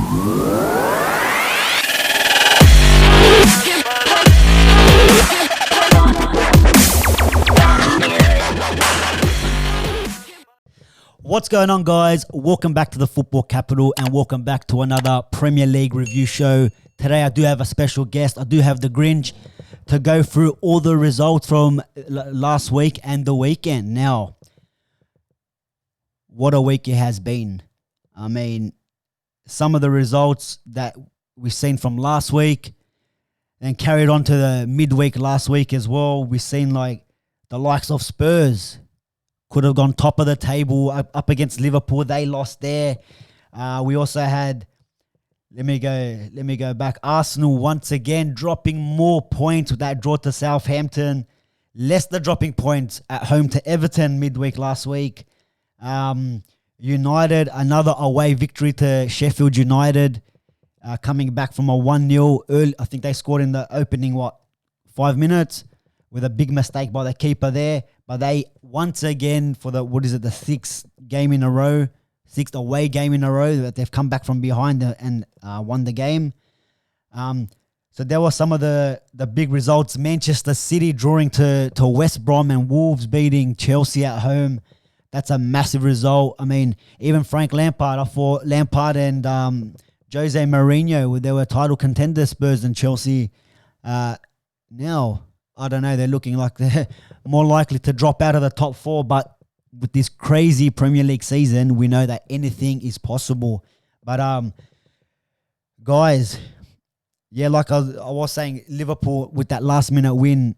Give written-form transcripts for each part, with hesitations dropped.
What's going on, guys? Welcome back to the Football Capital and welcome back to another Premier League review show. Today I do have a special guest. I do have the Grinch to go through all the results from last week and the weekend. Now, what a week it has been. I mean, some of the results that we've seen from last week and carried on to the midweek last week as well. We've seen like the likes of Spurs could have gone top of the table up against Liverpool. They lost there. We also had, let me go back. Arsenal once again dropping more points with that draw to Southampton. Leicester dropping points at home to Everton midweek last week. United, another away victory to Sheffield United, coming back from a 1-0 early. I think they scored in the opening, 5 minutes with a big mistake by the keeper there. But they, once again, for the sixth away game in a row, that they've come back from behind and won the game. So there were some of the big results. Manchester City drawing to West Brom and Wolves beating Chelsea at home. That's a massive result. I mean, even Frank Lampard, I thought Lampard and Jose Mourinho, they were title contenders, Spurs and Chelsea. Now, I don't know, they're looking like they're more likely to drop out of the top four. But with this crazy Premier League season, we know that anything is possible. But, guys, yeah, like I was saying, Liverpool with that last minute win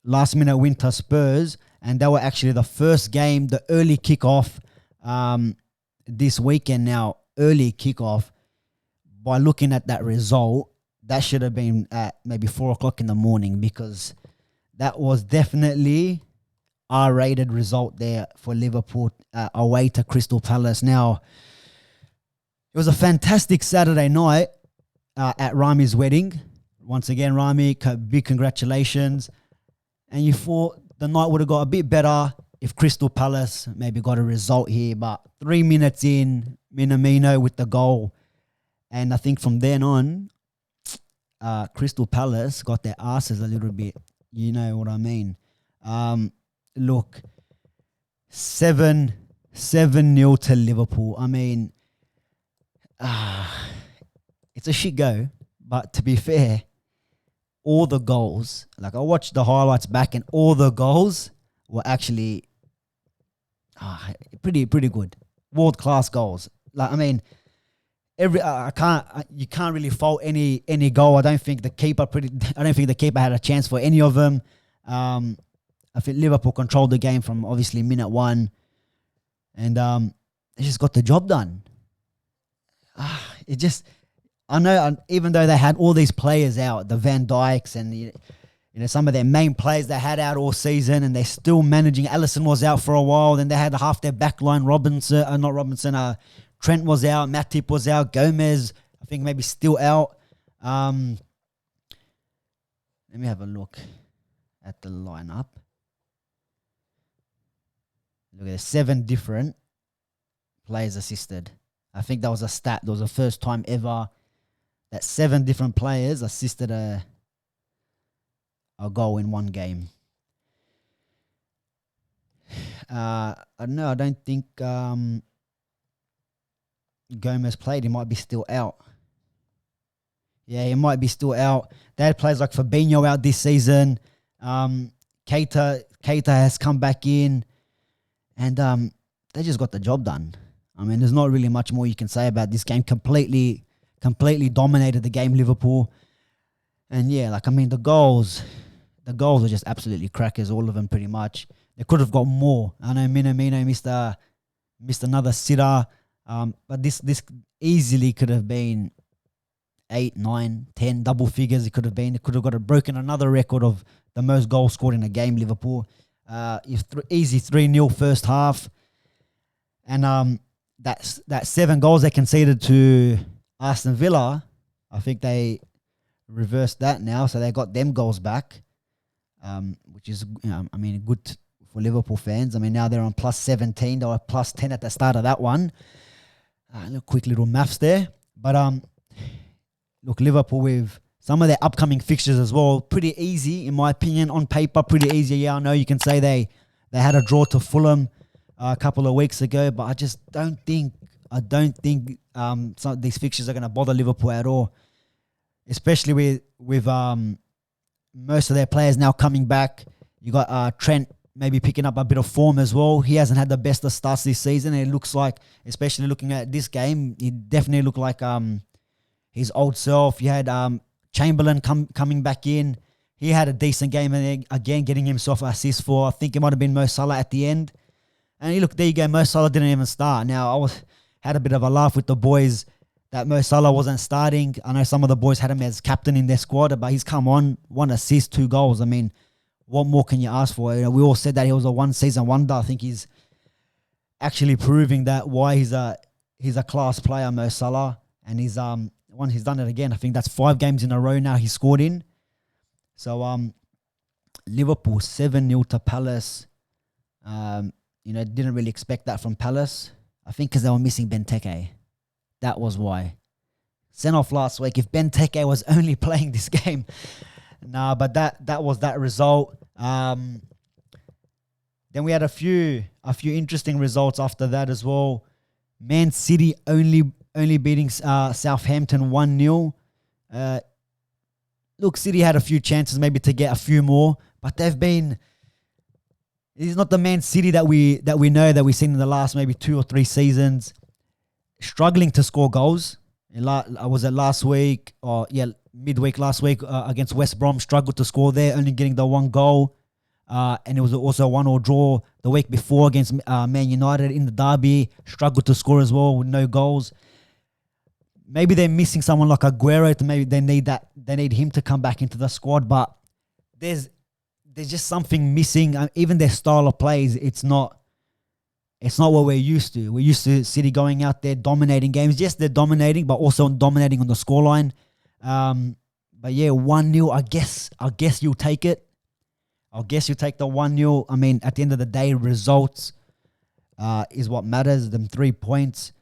to Spurs, and they were actually the first game, the early kickoff this weekend now, early kickoff. By looking at that result, that should have been at maybe 4 o'clock in the morning, because that was definitely a rated result there for Liverpool away to Crystal Palace. Now, it was a fantastic Saturday night at Rami's wedding. Once again, Rami, big congratulations. And you thought the night would have got a bit better if Crystal Palace maybe got a result here. But 3 minutes in, Minamino with the goal. And I think from then on, Crystal Palace got their asses a little bit. You know what I mean? Look, 7-0 to Liverpool. I mean, it's a shit go. But to be fair, all the goals, like I watched the highlights back, and all the goals were actually pretty good, world class goals. Like, I mean, you can't really fault any goal. I don't think the keeper had a chance for any of them. I think Liverpool controlled the game from obviously minute one, and they just got the job done. I know, even though they had all these players out, the Van Dijks and some of their main players they had out all season, and they're still managing. Alisson was out for a while, then they had half their back line. Trent was out, Matip was out, Gomez, I think maybe still out. Let me have a look at the lineup. Look at 7 different players assisted. I think that was a stat. That was the first time ever that 7 different players assisted a goal in one game. I don't think Gomez played. He might be still out. Yeah, he might be still out. They had players like Fabinho out this season. Keita has come back in, and they just got the job done. I mean, there's not really much more you can say about this game. Completely dominated the game, Liverpool. And yeah, like, I mean, the goals are just absolutely crackers, all of them pretty much. They could have got more. I know Minamino missed another sitter. But this easily could have been 8, 9, 10 double figures. It could have been. It could have broken another record of the most goals scored in a game, Liverpool. Easy 3-0 first half. And that 7 goals they conceded to Aston Villa, I think they reversed that now. So they got them goals back, which is, good for Liverpool fans. I mean, now they're on plus 17. They were plus 10 at the start of that one. Quick little maths there. But look, Liverpool with some of their upcoming fixtures as well, pretty easy in my opinion. On paper, pretty easy. Yeah, I know you can say they had a draw to Fulham a couple of weeks ago, but I just don't think some of these fixtures are going to bother Liverpool at all, especially with most of their players now coming back. You got Trent maybe picking up a bit of form as well. He hasn't had the best of starts this season. And it looks like, especially looking at this game, he definitely looked like his old self. You had Chamberlain coming back in. He had a decent game and again getting himself an assist for, I think it might have been Mo Salah at the end. And look, there you go. Mo Salah didn't even start. Now, had a bit of a laugh with the boys that Mo Salah wasn't starting. I know some of the boys had him as captain in their squad, but he's come on, 1 assist, 2 goals. I mean, what more can you ask for? You know, we all said that he was a one-season wonder. I think he's actually proving that why he's a class player, Mo Salah. And he's done it again. I think that's 5 games in a row now he scored in. So Liverpool 7-0 to Palace. Didn't really expect that from Palace. I think because they were missing Benteke. That was why. Sent off last week. If Benteke was only playing this game. Nah, but that was that result. Then we had a few interesting results after that as well. Man City only beating Southampton 1-0. Look, City had a few chances maybe to get a few more, but they've been... It's not the Man City that we know that we've seen in the last maybe 2 or 3 seasons. Struggling to score goals. Was it last week? Midweek last week against West Brom. Struggled to score there, only getting the 1 goal. And it was also a 1-1 draw the week before against Man United in the derby. Struggled to score as well with no goals. Maybe they're missing someone like Aguero. Maybe they need him to come back into the squad. But there's just something missing. Even their style of plays, it's not what we're used to. We're used to City going out there dominating games. Yes, they're dominating, but also dominating on the scoreline. But yeah, 1-0. I guess you'll take it. I guess you take the 1-0. I mean, at the end of the day, results is what matters. Them 3 points.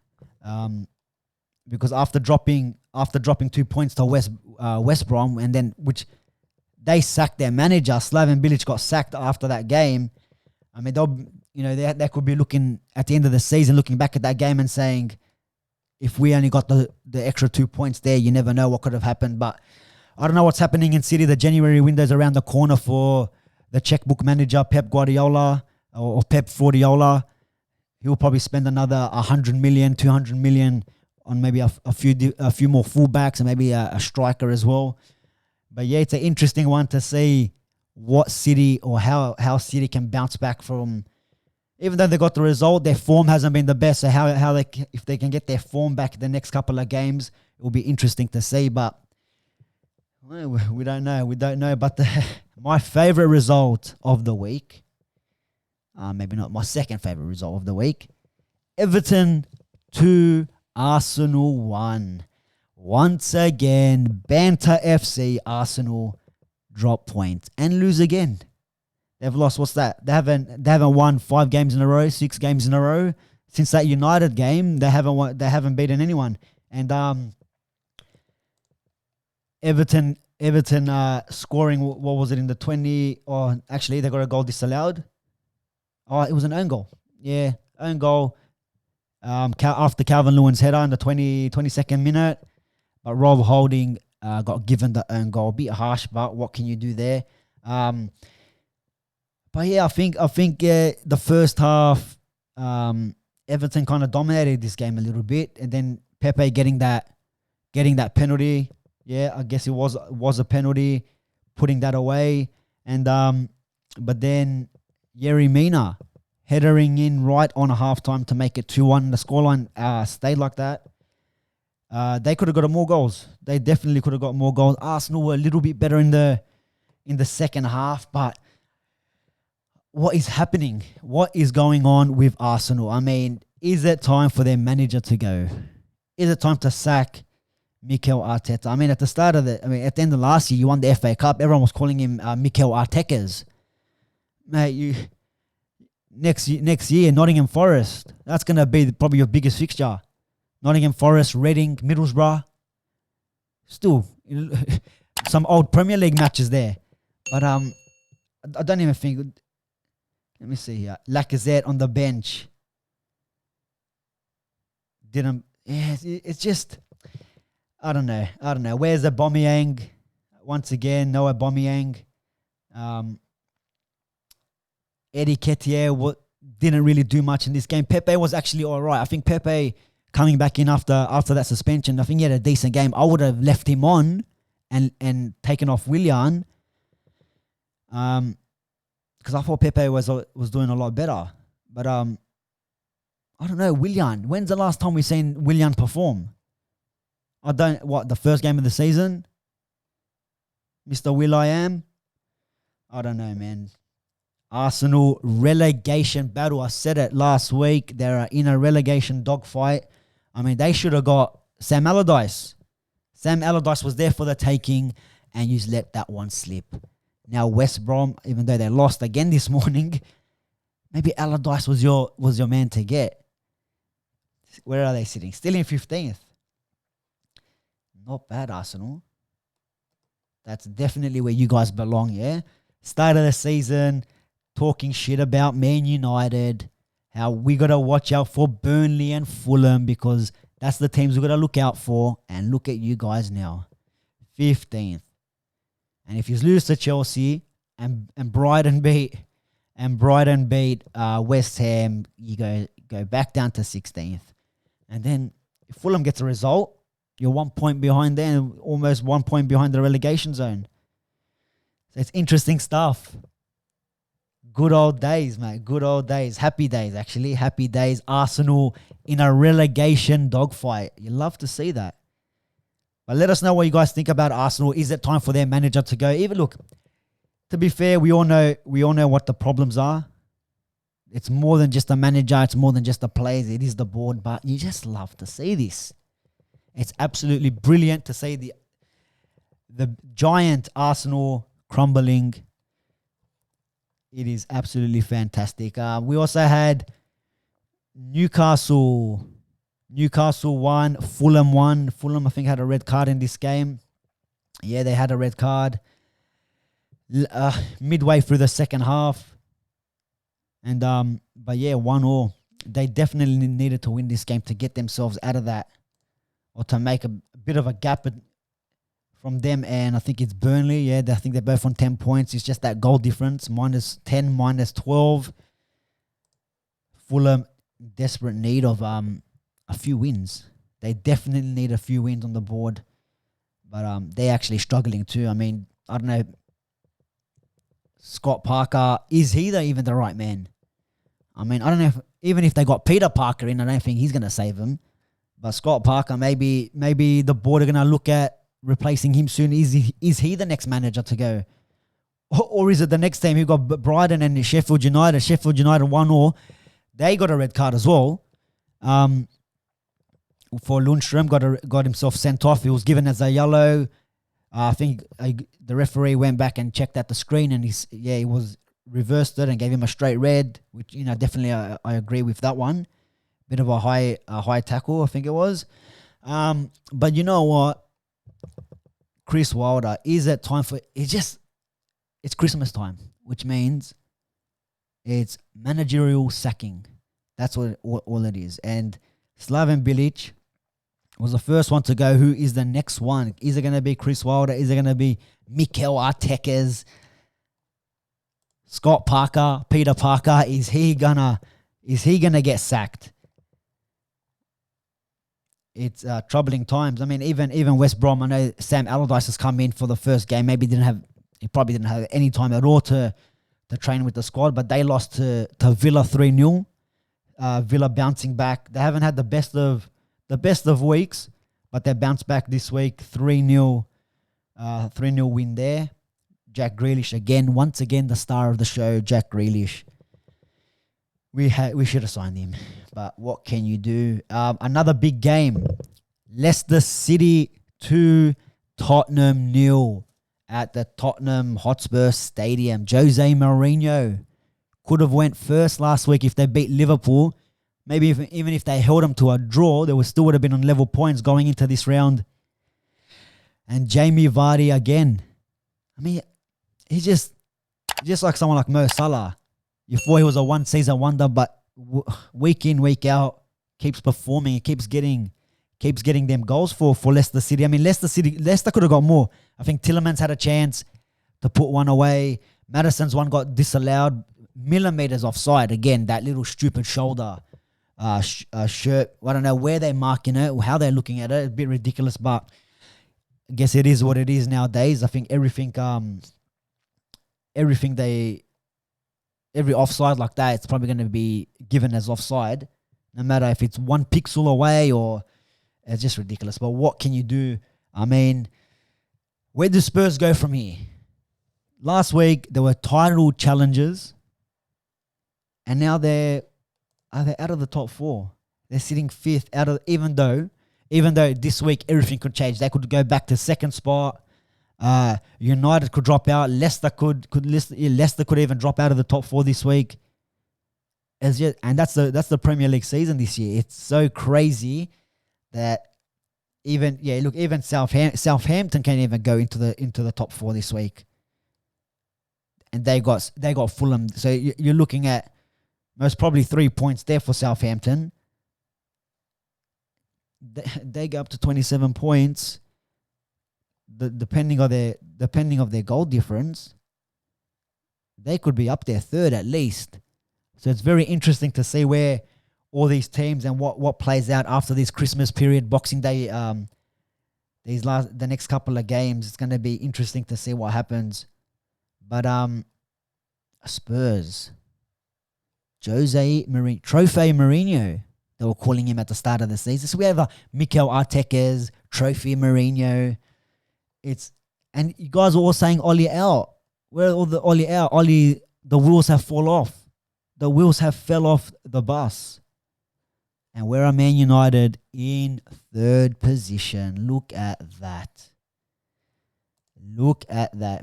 Because after dropping 2 points to West Brom, and then which they sacked their manager, Slaven Bilic got sacked after that game. I mean, they could be looking at the end of the season, looking back at that game and saying, if we only got the extra 2 points there, you never know what could have happened. But I don't know what's happening in City. The January window's around the corner for the checkbook manager, Pep Guardiola or Pep Guardiola. He'll probably spend another 100 million, 200 million on maybe a few more fullbacks and maybe a striker as well. But yeah, it's an interesting one to see what City or how City can bounce back from. Even though they got the result, their form hasn't been the best. So if they can get their form back the next couple of games, it will be interesting to see. But we don't know. We don't know. But my favorite result of the week, maybe not my second favorite result of the week, Everton 2, Arsenal 1. Once again, Banter FC, Arsenal drop points and lose again. They've lost, what's that? They haven't won 5 games in a row, 6 games in a row. Since that United game, they haven't beaten anyone. And Everton scoring, what was it, in the 20, or actually they got a goal disallowed. Oh, it was an own goal. Yeah, own goal. After Calvin Lewin's header in the 22nd minute. But Rob Holding got given the own goal. A bit harsh, but what can you do there? But yeah, I think the first half, Everton kind of dominated this game a little bit, and then Pepe getting that penalty. Yeah, I guess it was a penalty, putting that away, and but then Yerry Mina headering in right on a halftime to make it 2-1. The scoreline stayed like that. They could have got more goals. They definitely could have got more goals. Arsenal were a little bit better in the second half, but what is happening? What is going on with Arsenal? I mean, is it time for their manager to go? Is it time to sack Mikel Arteta? I mean, at the end of last year, you won the FA Cup. Everyone was calling him Mikel Artekas. Mate, next year, Nottingham Forest. That's going to be probably your biggest fixture. Nottingham Forest, Reading, Middlesbrough. Still, some old Premier League matches there. But I don't even think. Let me see here. Lacazette on the bench. Didn't. Yeah, it's just. I don't know. Where's Aubameyang? Once again, no Aubameyang. Eddie Nketiah didn't really do much in this game. Pepe was actually all right. I think Pepe coming back in after that suspension, I think he had a decent game. I would have left him on and taken off Willian. Because I thought Pepe was doing a lot better. But I don't know, Willian. When's the last time we've seen Willian perform? The first game of the season? Mr. Will.I.am? I don't know, man. Arsenal relegation battle. I said it last week. They're in a relegation dogfight. I mean, they should have got Sam Allardyce. Sam Allardyce was there for the taking, and you let that one slip. Now West Brom, even though they lost again this morning, maybe Allardyce was your man to get. Where are they sitting? Still in 15th. Not bad, Arsenal. That's definitely where you guys belong, yeah? Start of the season, talking shit about Man United, how we got to watch out for Burnley and Fulham because that's the teams we got to look out for. And look at you guys now. 15th. And if you lose to Chelsea and Brighton beat West Ham, you go back down to 16th. And then if Fulham gets a result, you're 1 point behind them, almost 1 point behind the relegation zone. So it's interesting stuff. Good old days, mate. Good old days. Happy days, actually. Happy days. Arsenal in a relegation dogfight. You love to see that. But let us know what you guys think about Arsenal. Is it time for their manager to go? Even look, to be fair, we all know what the problems are. It's more than just a manager. It's more than just the players. It is the board. But you just love to see this. It's absolutely brilliant to see the giant Arsenal crumbling. It is absolutely fantastic. We also had Newcastle won, Fulham won. Fulham, I think, had a red card in this game. Yeah, they had a red card midway through the second half. And but yeah, 1-1. They definitely needed to win this game to get themselves out of that, or to make a bit of a gap from them. And I think it's Burnley. Yeah, I think they're both on 10 points. It's just that goal difference, -10, -12. Fulham, desperate need of a few wins. They definitely need a few wins on the board. But they're actually struggling too. I mean, I don't know. Scott Parker, is he even the right man? I mean, I don't know even if they got Peter Parker in, I don't think he's going to save him. But Scott Parker, maybe the board are going to look at replacing him soon. Is he the next manager to go? Or is it the next team who got Brighton and Sheffield United? Sheffield United 1-1. They got a red card as well. For Lundstrom, got himself sent off. He was given as a yellow. I think the referee went back and checked at the screen, and he was reversed it and gave him a straight red, which definitely I agree with that one. Bit of a high tackle, I think it was. But you know what, Chris Wilder, is it time for it's Christmas time, which means it's managerial sacking. That's what all it is. And Slaven Bilic was the first one to go. Who is the next one? Is it going to be Chris Wilder? Is it going to be Mikel Arteta? Scott Parker? Peter Parker? Is he gonna get sacked? It's troubling times. I mean, even West Brom, I know Sam Allardyce has come in for the first game. He probably didn't have any time at all to train with the squad, but they lost to Villa 3-0. Villa bouncing back. They haven't had the best of weeks, but they bounced back this week. 3-0 win there. Jack Grealish once again the star of the show. Jack Grealish. We should have signed him, but what can you do? Another big game. Leicester City 2, Tottenham 0 at the Tottenham Hotspur Stadium. Jose Mourinho could have went first last week if they beat Liverpool. Maybe even if they held them to a draw, they still would have been on level points going into this round. And Jamie Vardy again. I mean, he's just like someone like Mo Salah. You thought he was a one-season wonder, but week in, week out, keeps performing. He keeps getting them goals for Leicester City. I mean, Leicester could have got more. I think Tielemans had a chance to put one away. Maddison's one got disallowed. Millimeters offside. Again, that little stupid shoulder shirt. I don't know where they're marking it or how they're looking at it. It's a bit ridiculous, but I guess it is what it is nowadays. I think every offside like that, it's probably going to be given as offside, no matter if it's 1 pixel away or it's just ridiculous. But what can you do? I mean, where do Spurs go from here? Last week, there were title challenges, and now they're out of the top 4. They're sitting 5th out of, even though this week everything could change. They could go back to 2nd spot. United could drop out. Leicester could even drop out of the top 4 this week. And that's the Premier League season this year. It's so crazy that even Southampton can't even go into the top 4 this week. And they got Fulham. So you're looking at most probably 3 points there for Southampton. They go up to 27 points. Depending of their goal difference, they could be up there 3rd at least. So it's very interesting to see where all these teams and what plays out after this Christmas period, Boxing Day, the next couple of games. It's going to be interesting to see what happens. But Spurs, Jose Mourinho, Trophy Mourinho, they were calling him at the start of the season. So we have Mikel Arteta's Trophy Mourinho. And you guys are all saying Ollie out. Where are all the Ollie out? Ollie, the wheels have fallen off. The wheels have fell off the bus. And where are Man United? In 3rd position. Look at that.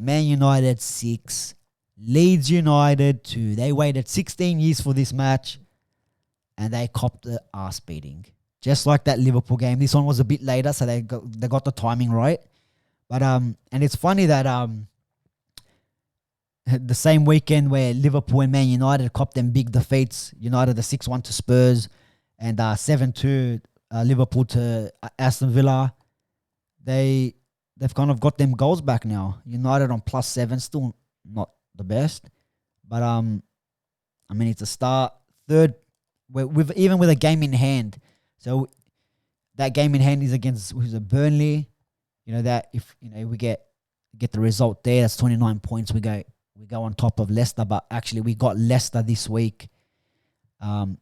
Man United 6. Leeds United 2. They waited 16 years for this match. And they copped the ass beating. Just like that Liverpool game. This one was a bit later, so they got the timing right. But and it's funny that the same weekend where Liverpool and Man United copped them big defeats, United the 6-1 to Spurs and 7-2 Liverpool to Aston Villa, they've kind of got them goals back now. United on +7, still not the best, but I mean it's a start. 3rd, even with a game in hand. So that game in hand is against Burnley. That if we get the result there, that's 29 points. We go on top of Leicester, but actually we got Leicester this week. So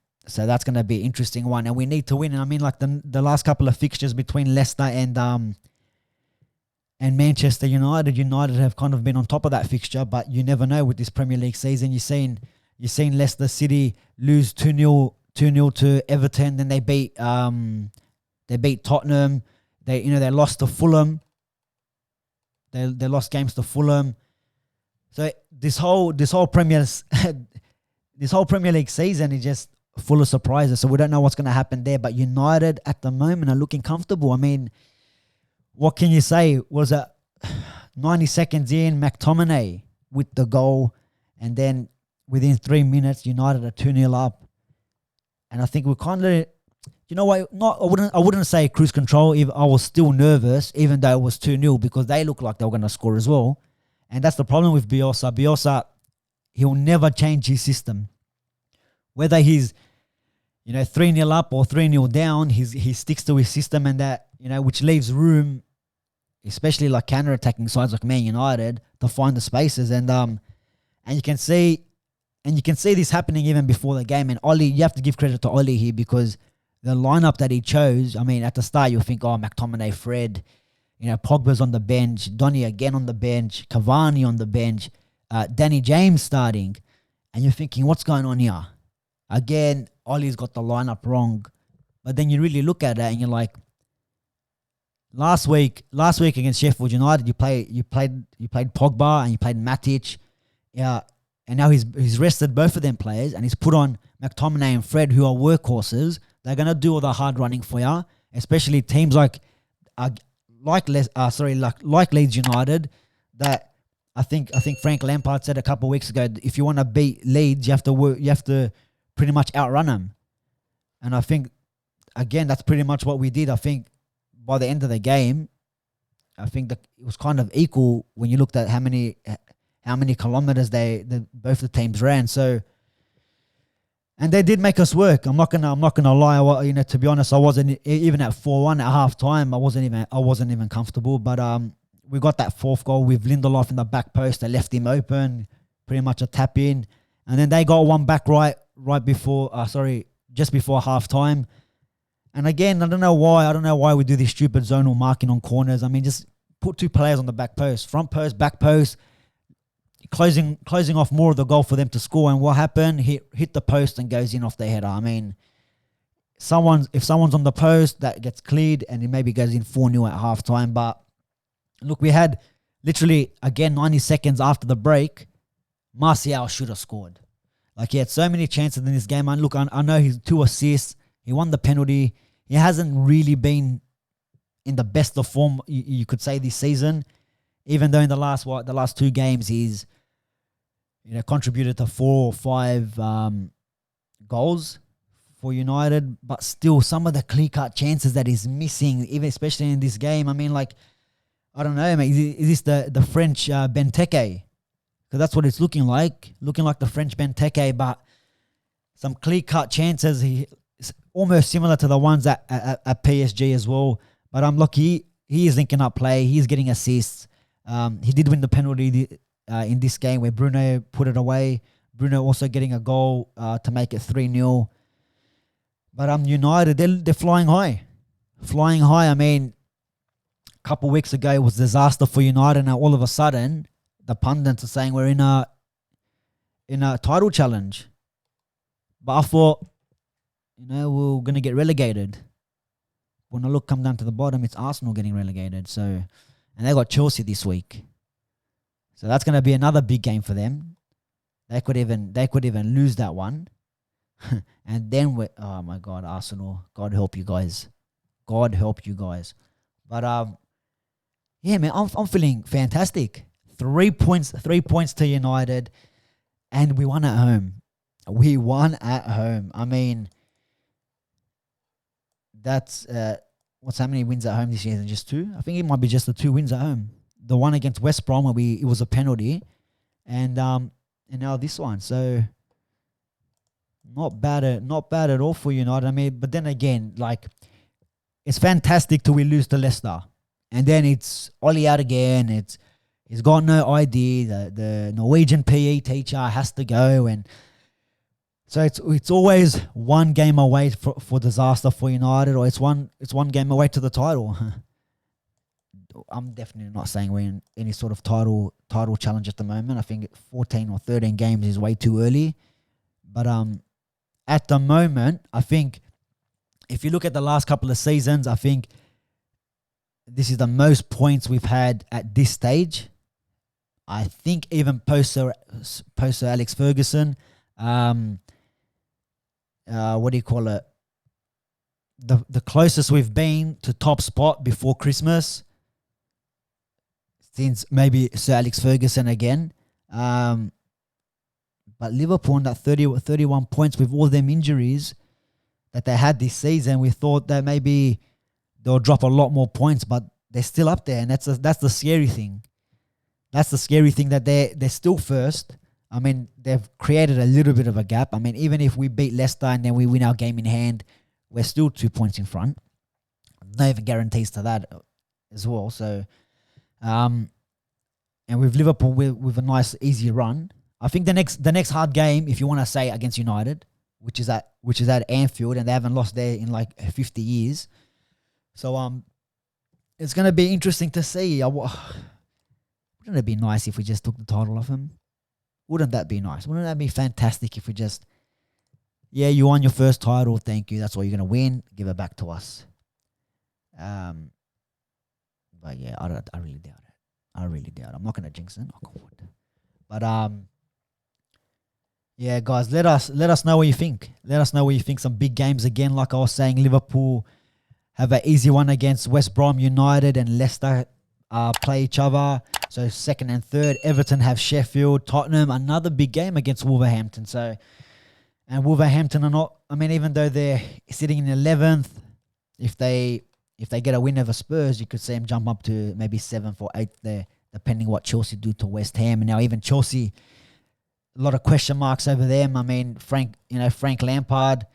that's going to be an interesting one, and we need to win. And I mean, like the last couple of fixtures between Leicester and Manchester United have kind of been on top of that fixture, but you never know with this Premier League season. You've seen Leicester City lose 2-0 to Everton, then they beat Tottenham. They lost to Fulham. They lost games to Fulham. So this whole Premier League season is just full of surprises. So we don't know what's going to happen there. But United at the moment are looking comfortable. I mean, what can you say? Was it 90 seconds in, McTominay with the goal, and then within 3 minutes, United are 2-0 up. And I think we kind of, you know what? I wouldn't say cruise control. If I was still nervous, even though it was 2-0, because they looked like they were going to score as well. And that's the problem with Bielsa. Bielsa, he'll never change his system. Whether he's 3-0 up or 3-0 down, he sticks to his system, and that which leaves room, especially like counter-attacking sides like Man United, to find the spaces. And you can see this happening even before the game. And Ollie, you have to give credit to Ollie here, because the lineup that he chose, I mean, at the start you'll think, McTominay, Fred, Pogba's on the bench, Donny again on the bench, Cavani on the bench, Danny James starting, and you're thinking, what's going on here? Again, Ollie's got the lineup wrong. But then you really look at it and you're like, last week against Sheffield United, you played Pogba and you played Matic, and now he's rested both of them players, and he's put on McTominay and Fred, who are workhorses. They're gonna do all the hard running for you, especially teams like like Leeds United, that I think Frank Lampard said a couple of weeks ago, if you want to beat Leeds, you have to pretty much outrun them. And I think, again, that's pretty much what we did. I think by the end of the game, I think that it was kind of equal when you looked at how many kilometers both the teams ran. So, and they did make us work. I'm not gonna lie. To be honest, I wasn't even at 4-1 at half time. I wasn't even comfortable. But we got that fourth goal with Lindelof in the back post. They left him open, pretty much a tap in, and then they got one back right before. Just before half time. And again, I don't know why we do this stupid zonal marking on corners. I mean, just put two players on the back post, front post, back post, closing off more of the goal for them to score. And what happened? Hit the post and goes in off their header. I mean, if someone's on the post, that gets cleared and it maybe goes in 4-0 at half time. But look, we had literally, again, 90 seconds after the break, Martial should have scored. Like, he had so many chances in this game. And look, I know he's 2 assists. He won the penalty. He hasn't really been in the best of form, you could say, this season. Even though in the last 2 games, he's contributed to 4 or 5 goals for United. But still, some of the clear-cut chances that he's missing, even especially in this game. I mean, like, I don't know, mate. Is this the French Benteke? Because that's what it's looking like the French Benteke, but some clear-cut chances. It's almost similar to the ones at PSG as well. But I'm lucky he is linking up play. He's getting assists. He did win the penalty in this game where Bruno put it away. Bruno also getting a goal to make it 3-0. But United, they're flying high. Flying high. I mean, a couple of weeks ago it was disaster for United. Now all of a sudden, the pundits are saying we're in a title challenge. But I thought, we're going to get relegated. When I come down to the bottom, it's Arsenal getting relegated. So, and they got Chelsea this week. So that's going to be another big game for them. They could even lose that one. And then oh my God, Arsenal, God help you guys. God help you guys. But yeah, man, I'm feeling fantastic. 3 points to United, and we won at home. We won at home. I mean, that's how many wins at home this season? Just 2? I think it might be just the 2 wins at home. The one against West Brom where it was a penalty, and now this one. So not bad at all for United. I mean, but then again, like, it's fantastic till we lose to Leicester, and then it's Ollie out again. He's got no ID. The Norwegian PE teacher has to go, and so it's always one game away for disaster for United, or it's one game away to the title. I'm definitely not saying we're in any sort of title challenge at the moment. I think 14 or 13 games is way too early. But at the moment, I think if you look at the last couple of seasons, I think this is the most points we've had at this stage. I think even post Sir Alex Ferguson, what do you call it? The closest we've been to top spot before Christmas since maybe Sir Alex Ferguson again. But Liverpool on that 31 points with all them injuries that they had this season, we thought that maybe they'll drop a lot more points, but they're still up there, and that's the scary thing. That's the scary thing, that they're still first. I mean, they've created a little bit of a gap. I mean, even if we beat Leicester and then we win our game in hand, we're still 2 points in front. No even guarantees to that as well. So, and with Liverpool with a nice easy run, I think the next hard game, if you want to say, against United, which is at Anfield, and they haven't lost there in like 50 years. So it's going to be interesting to see. Wouldn't it be nice if we just took the title off him? Wouldn't that be nice? Wouldn't that be fantastic if we just, you won your first title, thank you, that's all you're going to win, give it back to us. But yeah, I really doubt it. I'm not going to jinx it. Oh, God. But yeah, guys, let us know what you think. Let us know what you think. Some big games again, like I was saying, Liverpool have an easy one against West Brom United, and Leicester play each other. So second and third. Everton have Sheffield. Tottenham, another big game against Wolverhampton. So, and Wolverhampton are not, I mean, even though they're sitting in 11th, if they get a win over Spurs, you could see them jump up to maybe 7th or 8th there, depending what Chelsea do to West Ham. And now even Chelsea, a lot of question marks over them. I mean, Frank Lampard,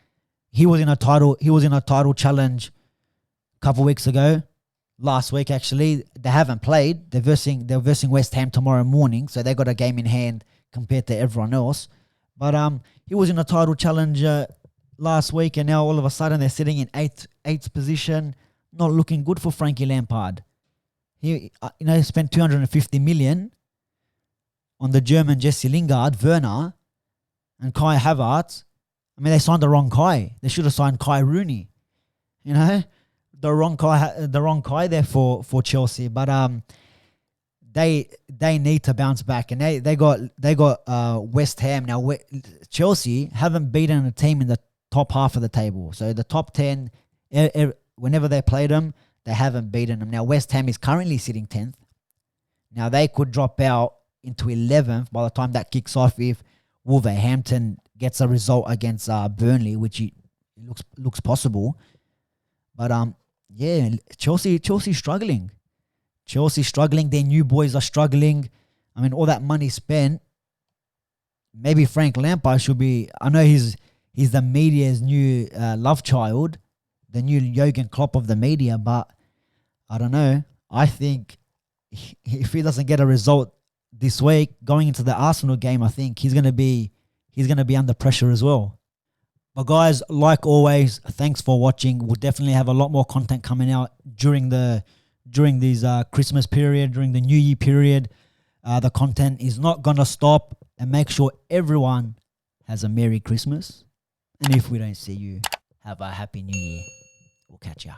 he was in a title challenge a couple of weeks ago. Last week, actually. They haven't played. They're versing West Ham tomorrow morning, so they got a game in hand compared to everyone else. But he was in a title challenge last week, and now all of a sudden they're sitting in eighth position. Not looking good for Frankie Lampard. He spent 250 million on the German Jesse Lingard, Werner, and Kai Havertz. I mean, they signed the wrong Kai. They should have signed Kai Rooney. You know, the wrong Kai there for Chelsea. But they need to bounce back, and they got West Ham now. Chelsea haven't beaten a team in the top half of the table, so the top 10. Whenever they played them, they haven't beaten them. Now West Ham is currently sitting 10th. Now they could drop out into 11th by the time that kicks off if Wolverhampton gets a result against Burnley, which looks possible. But yeah, Chelsea struggling. Chelsea struggling. Their new boys are struggling. I mean, all that money spent. Maybe Frank Lampard should be. I know he's the media's new love child, the new Jurgen Klopp of the media, but I don't know. I think if he doesn't get a result this week, going into the Arsenal game, I think he's gonna be under pressure as well. But guys, like always, thanks for watching. We'll definitely have a lot more content coming out during these Christmas period, during the New Year period. The content is not gonna stop, and make sure everyone has a Merry Christmas. And if we don't see you, have a Happy New Year. We'll catch ya.